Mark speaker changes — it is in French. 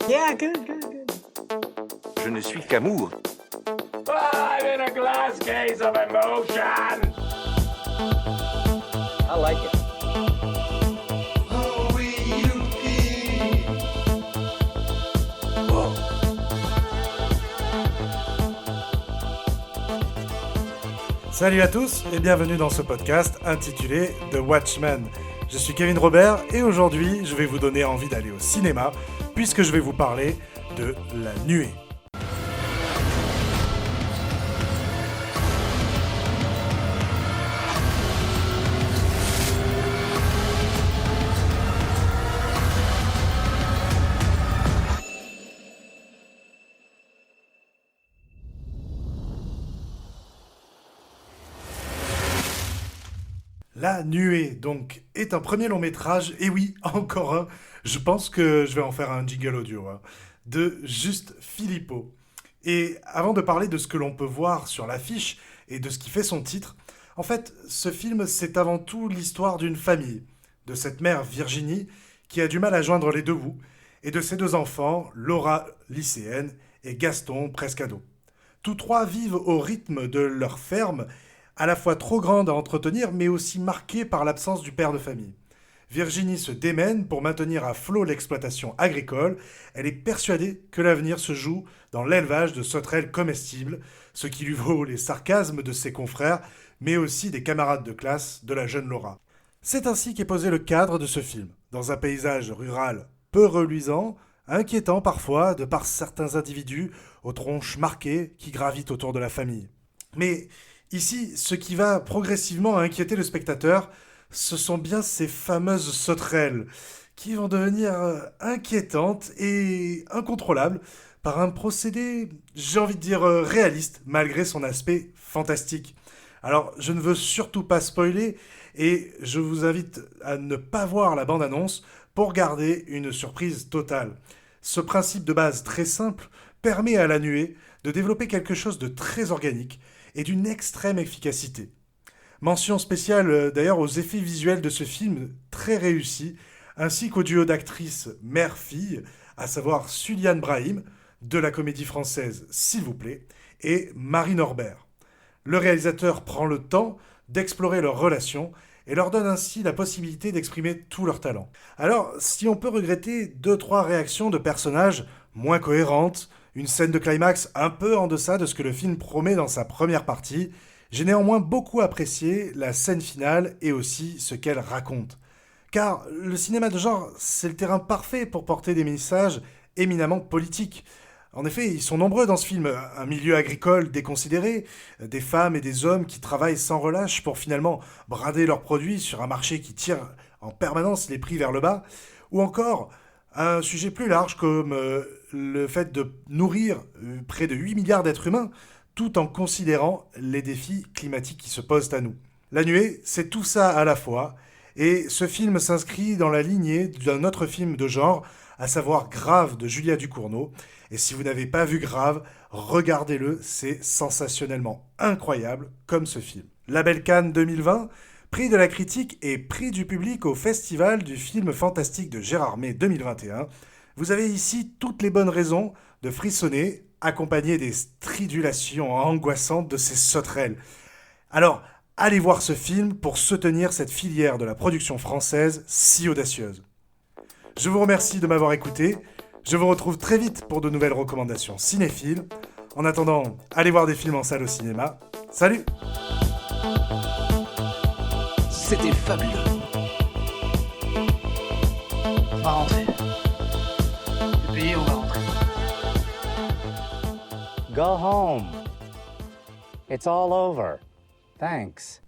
Speaker 1: Yeah, good.
Speaker 2: Je ne suis qu'amour.
Speaker 3: I'm in a glass case of emotion.
Speaker 4: I like it.
Speaker 5: Salut à tous et bienvenue dans ce podcast intitulé The Watchmen. Je suis Kevin Robert et aujourd'hui je vais vous donner envie d'aller au cinéma puisque je vais vous parler de La Nuée. La Nuée, donc, est un premier long métrage, et oui, encore un, je pense que je vais en faire un jingle audio, de Juste Philippot. Et avant de parler de ce que l'on peut voir sur l'affiche et de ce qui fait son titre, en fait, ce film, c'est avant tout l'histoire d'une famille, de cette mère Virginie qui a du mal à joindre les deux bouts, et de ses deux enfants, Laura, lycéenne, et Gaston, presque ado. Tous trois vivent au rythme de leur ferme, à la fois trop grande à entretenir, mais aussi marquée par l'absence du père de famille. Virginie se démène pour maintenir à flot l'exploitation agricole. Elle est persuadée que l'avenir se joue dans l'élevage de sauterelles comestibles, ce qui lui vaut les sarcasmes de ses confrères, mais aussi des camarades de classe de la jeune Laura. C'est ainsi qu'est posé le cadre de ce film, dans un paysage rural peu reluisant, inquiétant parfois de par certains individus aux tronches marquées qui gravitent autour de la famille. Mais ici, ce qui va progressivement inquiéter le spectateur, ce sont bien ces fameuses sauterelles, qui vont devenir inquiétantes et incontrôlables par un procédé, j'ai envie de dire réaliste, malgré son aspect fantastique. Alors, je ne veux surtout pas spoiler, et je vous invite à ne pas voir la bande-annonce pour garder une surprise totale. Ce principe de base très simple permet à La Nuée de développer quelque chose de très organique, et d'une extrême efficacité. Mention spéciale d'ailleurs aux effets visuels de ce film, très réussi, ainsi qu'au duo d'actrices mère-fille, à savoir Suliane Brahim, de la comédie française S'il vous plaît, et Marie Norbert. Le réalisateur prend le temps d'explorer leurs relations et leur donne ainsi la possibilité d'exprimer tout leur talent. Alors, si on peut regretter 2-3 réactions de personnages moins cohérentes, une scène de climax un peu en deçà de ce que le film promet dans sa première partie, j'ai néanmoins beaucoup apprécié la scène finale et aussi ce qu'elle raconte. Car le cinéma de genre, c'est le terrain parfait pour porter des messages éminemment politiques. En effet, ils sont nombreux dans ce film, un milieu agricole déconsidéré, des femmes et des hommes qui travaillent sans relâche pour finalement brader leurs produits sur un marché qui tire en permanence les prix vers le bas, ou encore un sujet plus large comme le fait de nourrir près de 8 milliards d'êtres humains tout en considérant les défis climatiques qui se posent à nous. La Nuée, c'est tout ça à la fois, et ce film s'inscrit dans la lignée d'un autre film de genre, à savoir Grave de Julia Ducournau. Et si vous n'avez pas vu Grave, regardez-le, c'est sensationnellement incroyable comme ce film. Label Cannes 2020, prix de la critique et prix du public au Festival du film fantastique de Gérardmer 2021. Vous avez ici toutes les bonnes raisons de frissonner, accompagnées des stridulations angoissantes de ces sauterelles. Alors, allez voir ce film pour soutenir cette filière de la production française si audacieuse. Je vous remercie de m'avoir écouté. Je vous retrouve très vite pour de nouvelles recommandations cinéphiles. En attendant, allez voir des films en salle au cinéma. Salut!
Speaker 2: C'était fabuleux.
Speaker 1: On va rentrer. C'est payé, on va rentrer.
Speaker 4: Go home. It's all over. Thanks.